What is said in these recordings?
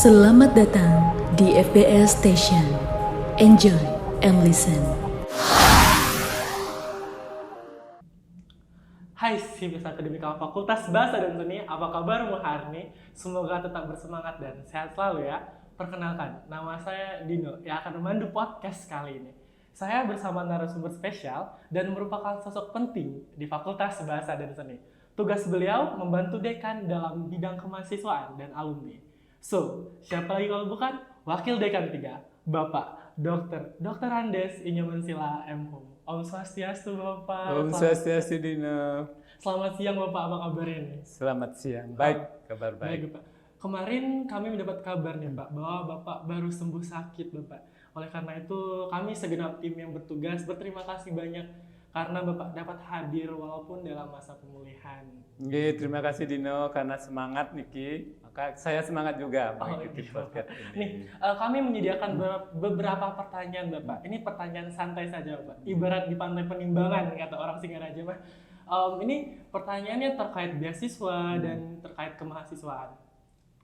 Selamat datang di FBS Station. Enjoy and listen. Hai Sivis Akademika Fakultas Bahasa dan Seni, apa kabar hari ini? Semoga tetap bersemangat dan sehat selalu ya. Perkenalkan, nama saya Dino yang akan memandu podcast kali ini. Saya bersama narasumber spesial dan merupakan sosok penting di Fakultas Bahasa dan Seni. Tugas beliau membantu dekan dalam bidang kemahasiswaan dan alumni. So, siapa lagi kalau bukan Wakil Dekan 3, Bapak Dr. Andes Inyamansila M. Hum. Om Swastiastu Bapak. Om Swastiastu Dino. Selamat siang Bapak, apa kabarnya nih? Selamat siang, baik, kabar baik. Baik Bapak. Kemarin kami mendapat kabar nih Pak, bahwa Bapak baru sembuh sakit Bapak. Oleh karena itu kami segenap tim yang bertugas berterima kasih banyak karena Bapak dapat hadir walaupun dalam masa pemulihan. Oke, terima kasih Dino karena semangat Niki. Maka saya semangat juga mengikuti podcast ini. Nih, kami menyediakan beberapa pertanyaan Bapak. Ini pertanyaan santai saja Bapak. Ibarat di pantai Penimbangan kata orang Singaraja mah. Ini pertanyaannya terkait beasiswa dan terkait kemahasiswaan.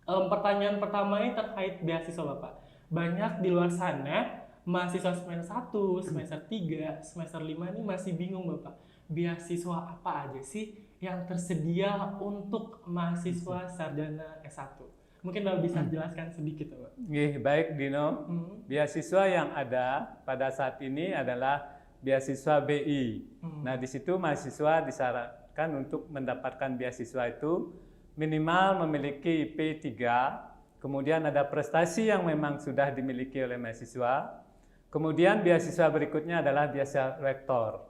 Pertanyaan pertama ini terkait beasiswa Bapak. Banyak di luar sana mahasiswa semester 1, semester 3, semester 5 ini masih bingung Bapak. Beasiswa apa aja sih yang tersedia untuk mahasiswa sarjana S1? Mungkin Bapak bisa jelaskan sedikit Bapak. Baik Dino. Beasiswa yang ada pada saat ini adalah beasiswa BI. Nah, di situ mahasiswa disyaratkan untuk mendapatkan beasiswa itu minimal memiliki IP 3, kemudian ada prestasi yang memang sudah dimiliki oleh mahasiswa. Kemudian beasiswa berikutnya adalah beasiswa rektor.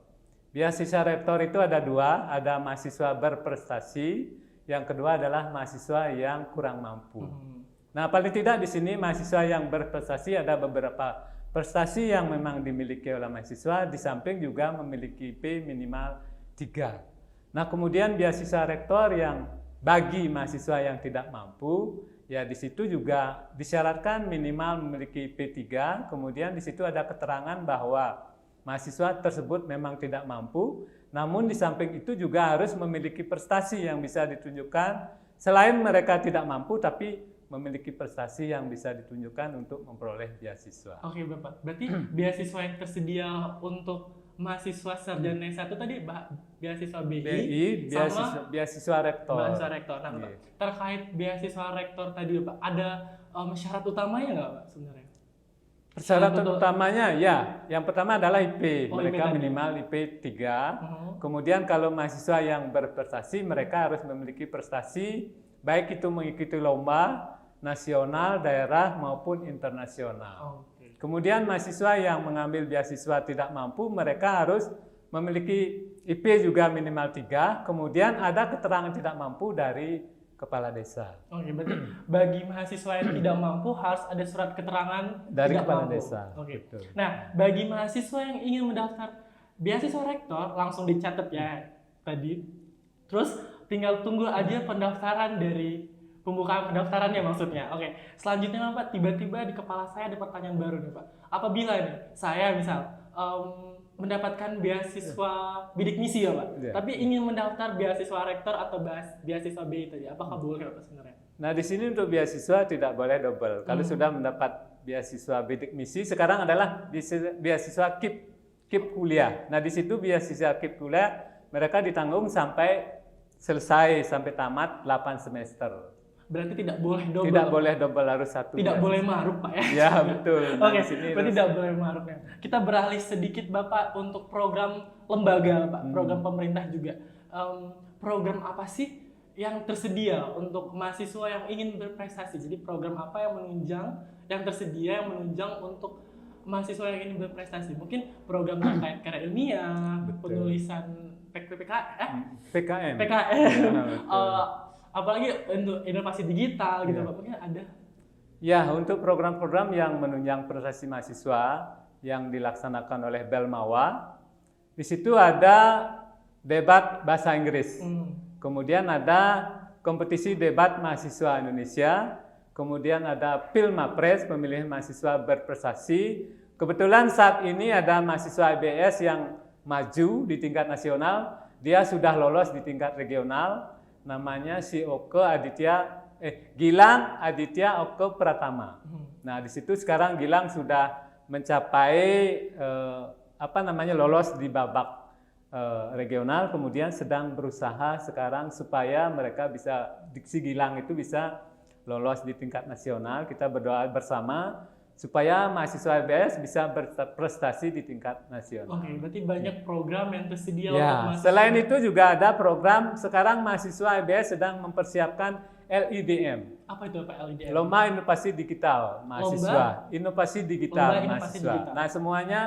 Beasiswa rektor itu ada dua, ada mahasiswa berprestasi, yang kedua adalah mahasiswa yang kurang mampu. Nah, paling tidak di sini mahasiswa yang berprestasi ada beberapa prestasi yang memang dimiliki oleh mahasiswa, di samping juga memiliki IP minimal 3. Nah, kemudian beasiswa rektor yang bagi mahasiswa yang tidak mampu, ya di situ juga disyaratkan minimal memiliki P3, kemudian di situ ada keterangan bahwa mahasiswa tersebut memang tidak mampu, namun di samping itu juga harus memiliki prestasi yang bisa ditunjukkan, selain mereka tidak mampu tapi memiliki prestasi yang bisa ditunjukkan untuk memperoleh beasiswa. Oke Bapak, berarti beasiswa yang tersedia untuk mahasiswa sarjana S1 tadi beasiswa BI sama beasiswa rektor. Beasiswa rektor. Nah, Bapak, terkait beasiswa rektor tadi Bapak, ada syarat utamanya nggak Pak sebenarnya? Persyaratan utamanya ya, yang pertama adalah IP. Mereka IP minimal IP 3. Kemudian kalau mahasiswa yang berprestasi, mereka harus memiliki prestasi baik itu mengikuti lomba nasional, daerah maupun internasional. Kemudian mahasiswa yang mengambil beasiswa tidak mampu, mereka harus memiliki IP juga minimal 3, kemudian ada keterangan tidak mampu dari kepala desa. Oke, berarti bagi mahasiswa yang tidak mampu harus ada surat keterangan dari tidak kepala mampu. desa. Oke. Betul. Nah, bagi mahasiswa yang ingin mendaftar beasiswa rektor, langsung dicatat ya tadi. Terus tinggal tunggu aja pendaftaran dari pembukaan pendaftarannya maksudnya. Oke, selanjutnya Pak, tiba-tiba di kepala saya ada pertanyaan baru nih Pak. Apabila nih saya misal mendapatkan beasiswa bidik misi ya Pak, tapi ingin mendaftar beasiswa rektor atau beasiswa BI tadi, apakah boleh Pak sebenarnya? Nah, di sini untuk beasiswa tidak boleh double. Kalau sudah mendapat beasiswa bidik misi, sekarang adalah beasiswa KIP kuliah. Nah, di situ beasiswa KIP kuliah mereka ditanggung sampai selesai, sampai tamat 8 semester. Berarti tidak boleh double. Tidak boleh double, harus satu. Tidak boleh maruk Pak ya? Ya betul. Oke, berarti tidak boleh maruk ya. Kita beralih sedikit Bapak untuk program lembaga Pak, program pemerintah juga. Program apa sih yang tersedia untuk mahasiswa yang ingin berprestasi? Jadi program apa yang tersedia yang menunjang untuk mahasiswa yang ingin berprestasi? Mungkin program terkait karya ilmiah, penulisan PKM. Apalagi untuk inovasi digital gitu Pak, mungkin ada? Ya, untuk program-program yang menunjang prestasi mahasiswa yang dilaksanakan oleh Belmawa, di situ ada debat bahasa Inggris, kemudian ada kompetisi debat mahasiswa Indonesia, kemudian ada Pilmapres, pemilihan mahasiswa berprestasi. Kebetulan saat ini ada mahasiswa IBS yang maju di tingkat nasional, dia sudah lolos di tingkat regional, namanya si Oke Aditya Gilang Aditya Oko Pratama. Nah, di situ sekarang Gilang sudah mencapai lolos di babak regional, kemudian sedang berusaha sekarang supaya mereka bisa, si Gilang itu bisa lolos di tingkat nasional. Kita berdoa bersama supaya mahasiswa LBS bisa berprestasi di tingkat nasional. Oke, berarti banyak program yang tersedia untuk Ya, mahasiswa. selain itu juga ada program sekarang mahasiswa LBS sedang mempersiapkan LIDM. Apa itu Pak LIDM? Lomba Inovasi Digital Mahasiswa. Inovasi Digital Lomba Inovasi Mahasiswa. Digital. Nah, semuanya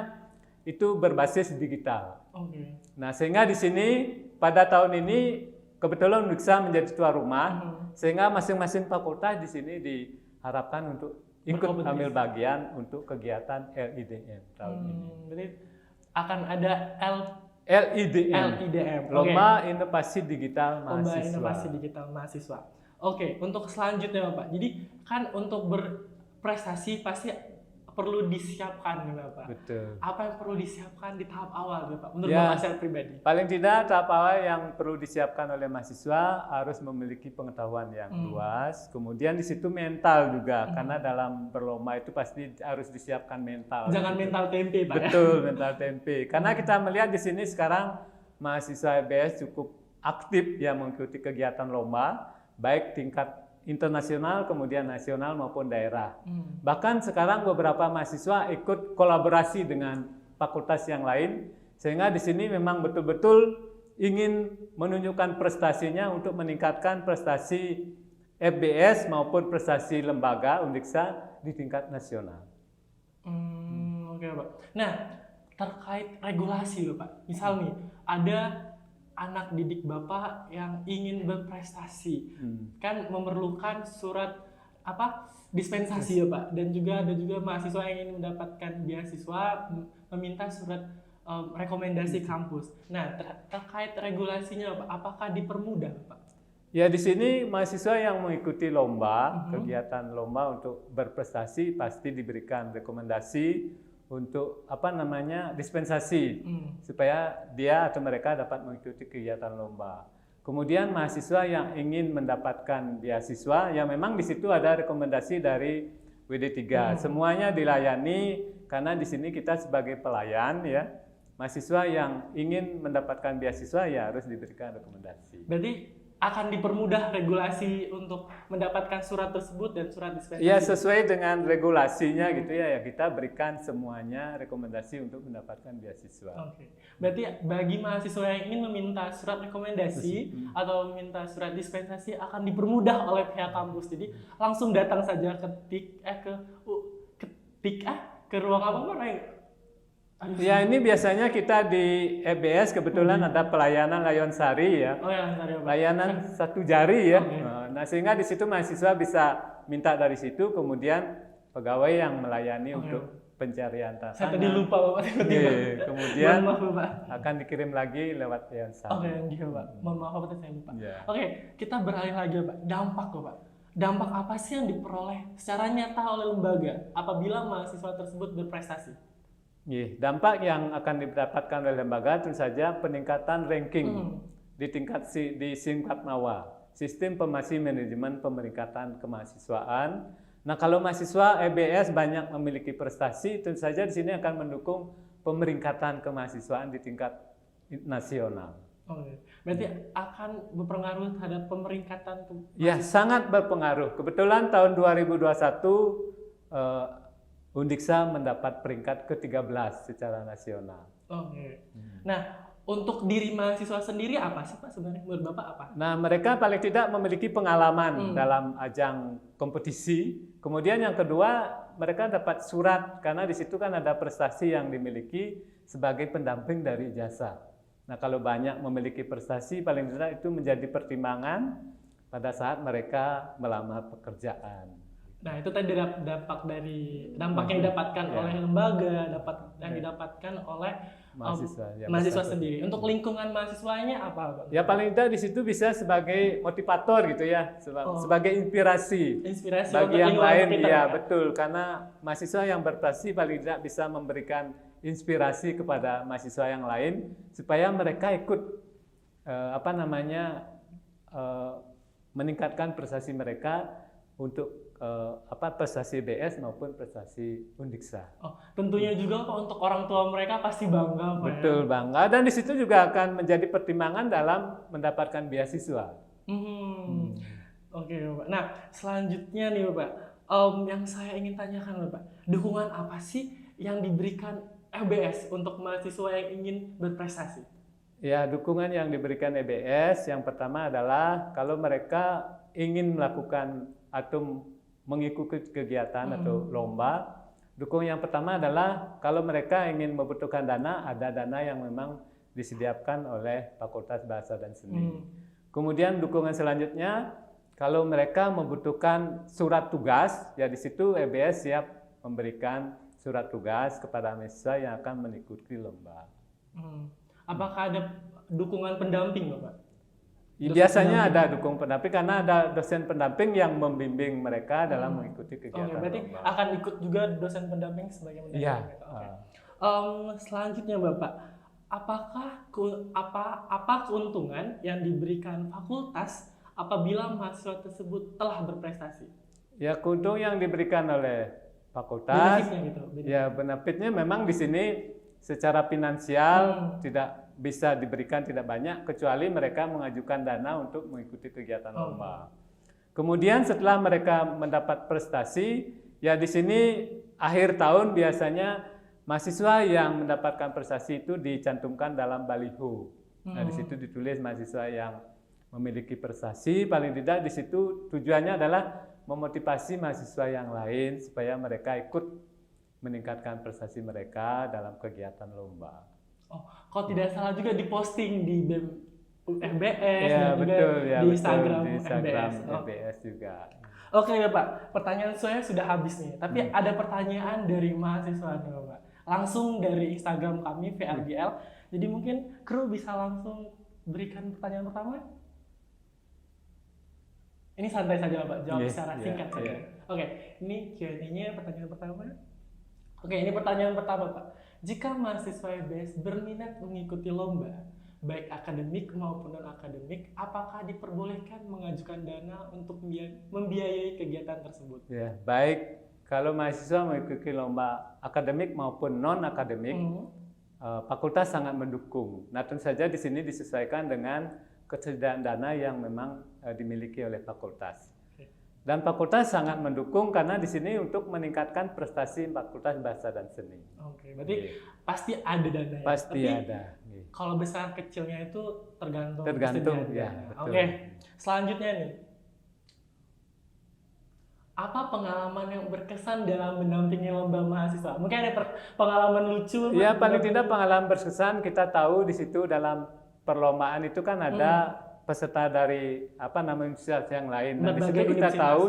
itu berbasis digital. Oke. Nah, sehingga di sini pada tahun ini kebetulan Uniksa menjadi tuan rumah, sehingga masing-masing fakultas di sini diharapkan untuk ikut Berkompetisi. ambil bagian untuk kegiatan LIDM tahun ini. Berarti akan ada LIDM, LIDM. Lomba Inovasi Digital Lomba Mahasiswa. Inovasi Digital Mahasiswa. Oke, untuk selanjutnya Bapak. Jadi kan untuk berprestasi pasti perlu disiapkan ya Bapak. Betul. Apa yang perlu disiapkan di tahap awal Bapak menurut Ya. Bapak secara pribadi? Paling tidak tahap awal yang perlu disiapkan oleh mahasiswa harus memiliki pengetahuan yang luas. Kemudian di situ mental juga, karena dalam berlomba itu pasti harus disiapkan mental. Jangan mental tempe Pak. Betul, mental tempe. Karena kita melihat di sini sekarang mahasiswa LBS cukup aktif ya mengikuti kegiatan lomba, baik tingkat internasional, kemudian nasional maupun daerah. Bahkan sekarang beberapa mahasiswa ikut kolaborasi dengan fakultas yang lain, sehingga di sini memang betul-betul ingin menunjukkan prestasinya untuk meningkatkan prestasi FBS maupun prestasi lembaga Undiksa di tingkat nasional. Oke Pak. Nah, terkait regulasi loh Pak. Misal nih, ada anak didik Bapak yang ingin berprestasi, kan memerlukan surat dispensasi ya Pak, dan juga ada juga mahasiswa yang ingin mendapatkan beasiswa meminta surat rekomendasi kampus. Nah, terkait regulasinya Pak, apakah dipermudah Pak? Ya, di sini mahasiswa yang mengikuti lomba, kegiatan lomba untuk berprestasi pasti diberikan rekomendasi untuk dispensasi supaya dia atau mereka dapat mengikuti kegiatan lomba. Kemudian mahasiswa yang ingin mendapatkan beasiswa, ya memang di situ ada rekomendasi dari WD3. Semuanya dilayani karena di sini kita sebagai pelayan ya. Mahasiswa yang ingin mendapatkan beasiswa ya harus diberikan rekomendasi. Berarti akan dipermudah regulasi untuk mendapatkan surat tersebut dan surat dispensasi. Ya, sesuai dengan regulasinya gitu ya, kita berikan semuanya rekomendasi untuk mendapatkan beasiswa. Oke. Berarti bagi mahasiswa yang ingin meminta surat rekomendasi atau meminta surat dispensasi akan dipermudah oleh pihak kampus. Jadi langsung datang saja ke ruang apa namanya? Ya, ini biasanya kita di EBS kebetulan ada pelayanan Layon Sari ya. Oh ya, sorry, Pak. Layanan satu jari ya. Oke. Nah, sehingga di situ mahasiswa bisa minta dari situ, kemudian pegawai yang melayani untuk pencarian tanah. Saya tadi lupa Bapak tiba-tiba. Kemudian Mohon maaf Bapak. akan dikirim lagi lewat Layon Sari. Oke, gitu Pak. Mohon maaf Bapak, saya lupa. Ya. Oke, kita beralih lagi Pak. Dampak Bapak. Dampak apa sih yang diperoleh secara nyata oleh lembaga apabila mahasiswa tersebut berprestasi? Dampak yang akan didapatkan oleh lembaga tentu saja peningkatan ranking di tingkat MAWA, Sistem Informasi Manajemen Pemeringkatan Kemahasiswaan. Nah, kalau mahasiswa EBS banyak memiliki prestasi, tentu saja di sini akan mendukung pemeringkatan kemahasiswaan di tingkat nasional. Oke. Berarti akan berpengaruh terhadap pemeringkatan Ya, sangat berpengaruh. Kebetulan tahun 2021 Undiksa mendapat peringkat ke-13 secara nasional. Oke. Nah, untuk diri mahasiswa sendiri apa sih Pak sebenarnya menurut Bapak apa? Nah, mereka paling tidak memiliki pengalaman dalam ajang kompetisi. Kemudian yang kedua, mereka dapat surat karena di situ kan ada prestasi yang dimiliki sebagai pendamping dari ijazah. Nah, kalau banyak memiliki prestasi, paling tidak itu menjadi pertimbangan pada saat mereka melamar pekerjaan. Nah, itu tadi dampak yang didapatkan oleh lembaga, yang didapatkan oleh mahasiswa sendiri. Untuk lingkungan mahasiswanya apa, Pak? Ya, paling tidak di situ bisa sebagai motivator gitu ya, sebagai inspirasi bagi yang lain. Ya, betul, karena mahasiswa yang berprestasi paling tidak bisa memberikan inspirasi kepada mahasiswa yang lain supaya mereka ikut meningkatkan prestasi mereka untuk prestasi BS maupun prestasi Undiksa. Oh, tentunya juga Pak untuk orang tua mereka pasti bangga Pak. Betul, bangga, dan di situ juga akan menjadi pertimbangan dalam mendapatkan beasiswa. Oke Bapak. Nah selanjutnya nih Bapak, yang saya ingin tanyakan Bapak, dukungan apa sih yang diberikan EBS untuk mahasiswa yang ingin berprestasi? Ya, dukungan yang diberikan EBS yang pertama adalah kalau mereka ingin melakukan atau mengikuti kegiatan atau lomba, dukungan yang pertama adalah kalau mereka ingin membutuhkan dana, ada dana yang memang disediakan oleh Fakultas Bahasa dan Seni. Kemudian dukungan selanjutnya, kalau mereka membutuhkan surat tugas, ya di situ EBS siap memberikan surat tugas kepada mahasiswa yang akan mengikuti lomba. Apakah ada dukungan pendamping Bapak? Biasanya ada dukung pendamping karena ada dosen pendamping yang membimbing mereka dalam mengikuti kegiatan. Oke, berarti lomba. akan ikut juga dosen pendamping sebagai pendamping. Iya. Selanjutnya Bapak, apa keuntungan yang diberikan fakultas apabila mahasiswa tersebut telah berprestasi? Ya, keuntungan yang diberikan oleh fakultas, Benefitnya gitu. ya benefitnya memang di sini secara finansial tidak bisa diberikan tidak banyak kecuali mereka mengajukan dana untuk mengikuti kegiatan lomba. Kemudian setelah mereka mendapat prestasi, ya di sini akhir tahun biasanya mahasiswa yang mendapatkan prestasi itu dicantumkan dalam baliho. Nah, di situ ditulis mahasiswa yang memiliki prestasi, paling tidak di situ tujuannya adalah memotivasi mahasiswa yang lain supaya mereka ikut meningkatkan prestasi mereka dalam kegiatan lomba. Oh, kalau tidak salah juga diposting di BEM FBS Ya, dan betul, juga ya, di betul, Instagram, di Instagram FBS. FBS juga. Oke Bapak, pertanyaan saya sudah habis nih. Tapi ada pertanyaan dari mahasiswa nih Bapak. Langsung dari Instagram kami VRGL. Jadi mungkin kru bisa langsung berikan pertanyaan pertama. Ini santai saja Bapak, jawab secara singkat saja. Oke, ini Q&A-nya pertanyaan pertama. Oke, ini pertanyaan pertama Pak. Jika mahasiswa EBS berminat mengikuti lomba, baik akademik maupun non-akademik, apakah diperbolehkan mengajukan dana untuk membiayai kegiatan tersebut? Ya, baik. Kalau mahasiswa mengikuti lomba akademik maupun non-akademik, fakultas sangat mendukung. Nah, tentu saja di sini disesuaikan dengan ketersediaan dana yang memang dimiliki oleh fakultas. Dan fakultas sangat mendukung karena di sini untuk meningkatkan prestasi Fakultas Bahasa dan Seni. Oke, berarti pasti ada dana ya? Pasti tapi ada. kalau besar kecilnya itu tergantung Tergantung, kesediaan ya. dana. Betul. Oke, selanjutnya nih. Apa pengalaman yang berkesan dalam mendampingi lomba mahasiswa? Mungkin ada pengalaman lucu? Ya, paling tidak pengalaman berkesan kita tahu di situ dalam perlombaan itu kan ada peserta dari universitas yang lain. Nah, di situ kita tahu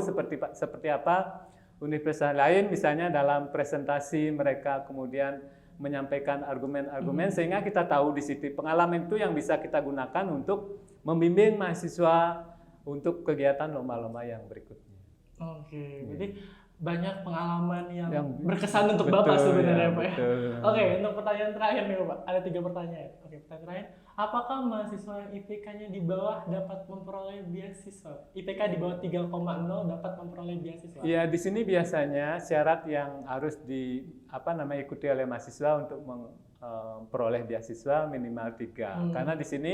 seperti apa universitas lain, misalnya dalam presentasi mereka kemudian menyampaikan argumen-argumen sehingga kita tahu di situ pengalaman itu yang bisa kita gunakan untuk membimbing mahasiswa untuk kegiatan lomba-lomba yang berikutnya. Oke, jadi banyak pengalaman yang berkesan untuk Bapak sebenarnya Pak. Oke, untuk pertanyaan terakhir nih Bapak, ada 3 pertanyaan. Oke, pertanyaan terakhir. Apakah mahasiswa yang IPK-nya di bawah dapat memperoleh beasiswa? IPK di bawah 3,0 dapat memperoleh beasiswa? Ya, di sini biasanya syarat yang harus ikuti oleh mahasiswa untuk memperoleh beasiswa minimal 3. Karena di sini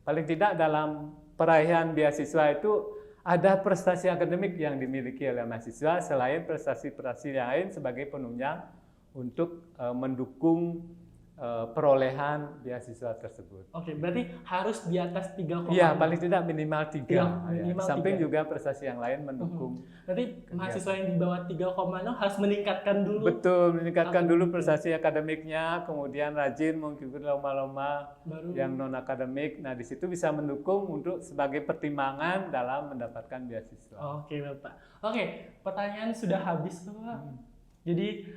paling tidak dalam peraihan beasiswa itu ada prestasi akademik yang dimiliki oleh mahasiswa selain prestasi-prestasi yang lain sebagai penunjang untuk mendukung perolehan beasiswa tersebut. Oke, berarti harus di atas 3,0. Iya, paling tidak minimal 3. Ya, minimal samping 3. juga prestasi yang lain mendukung. Berarti mahasiswa yang di bawah 3,0 harus meningkatkan dulu. Betul, meningkatkan dulu prestasi akademiknya, kemudian rajin mengikuti lomba-lomba yang non akademik. Nah, di situ bisa mendukung untuk sebagai pertimbangan dalam mendapatkan beasiswa. Oke, Bapak. Oke, pertanyaan sudah habis, Bapak. Jadi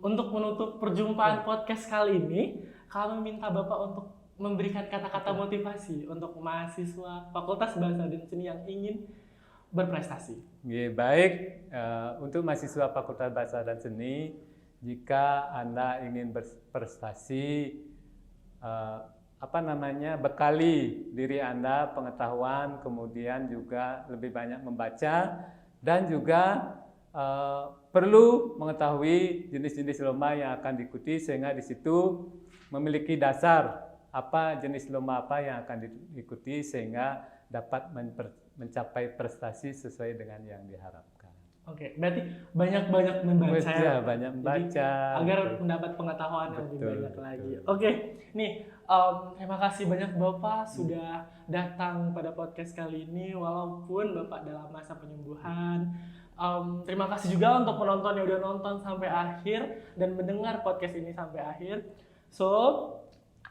untuk menutup perjumpaan podcast kali ini, kami minta Bapak untuk memberikan kata-kata motivasi untuk mahasiswa Fakultas Bahasa dan Seni yang ingin berprestasi. Baik, untuk mahasiswa Fakultas Bahasa dan Seni, jika Anda ingin berprestasi, bekali diri Anda pengetahuan, kemudian juga lebih banyak membaca, dan juga perlu mengetahui jenis-jenis lomba yang akan diikuti, sehingga di situ memiliki dasar apa jenis lomba apa yang akan diikuti, sehingga dapat mencapai prestasi sesuai dengan yang diharapkan. Oke, berarti banyak-banyak membaca ya, banyak membaca. Jadi, agar mendapat pengetahuan yang lebih banyak lagi. Oke, nih terima kasih banyak Bapak sudah datang pada podcast kali ini, walaupun Bapak dalam masa penyembuhan. Terima kasih juga untuk penonton yang udah nonton sampai akhir dan mendengar podcast ini sampai akhir. So,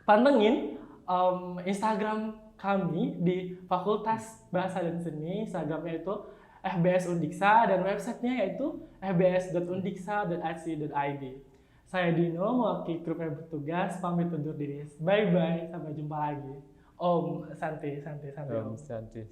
pantengin Instagram kami di Fakultas Bahasa dan Seni. Instagramnya itu FBS Undiksa dan websitenya yaitu fbs.undiksa.ac.id. Saya Dino, mewakili grup yang bertugas, pamit undur diri. Bye-bye, sampai jumpa lagi. Om Santi. Om Santi.